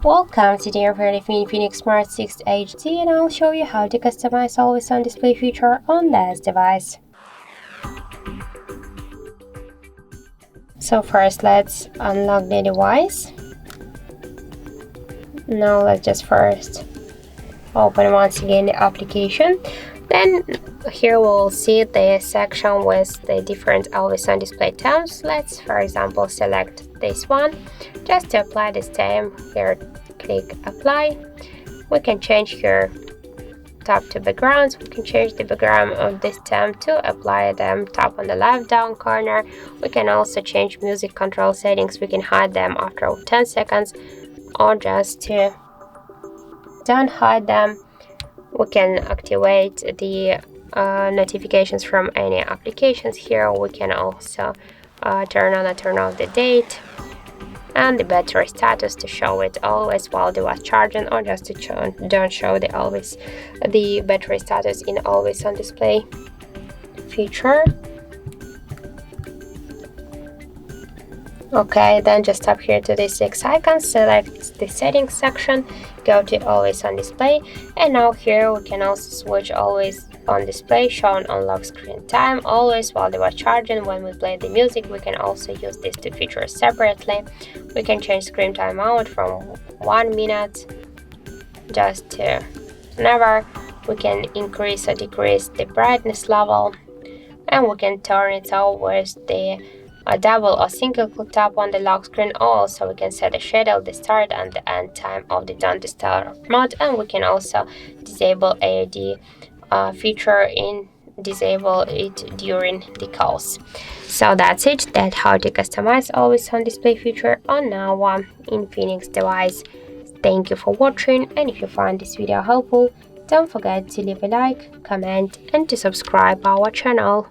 Welcome, today I'm here with INFINIX Smart 6 HD and I'll show you how to customize always on display feature on this device. So first let's unlock the device. Now let's just first open once again the application. Then here we'll see the section with the different always on display terms. Let's for example select this one. Just to apply this term, here click apply. We can change here tap to backgrounds. We can change the background of this term to apply them. Tap on the left down corner. We can also change music control settings. We can hide them after 10 seconds or just to don't hide them. We can activate the notifications from any applications. Here we can also turn on or turn off the date and the battery status to show it always while the device charging, or just to don't show the battery status in always on display feature. Okay, then just tap here to the 6 icons, select the settings section, go to always on display, and now here we can also switch always on display, shown on lock screen time, always while they were charging. When we play the music, we can also use these two features separately. We can change screen timeout from 1 minute just to never. We can increase or decrease the brightness level, and we can turn it off with the double or single click tap on the lock screen. Also we can set the schedule, the start and the end time of the don't disturb mode, and we can also disable AOD feature in disable it during the calls. So that's it. That's how to customize always on display feature on our INFINIX device. Thank you for watching, and if you find this video helpful, don't forget to leave a like, comment and to subscribe our channel.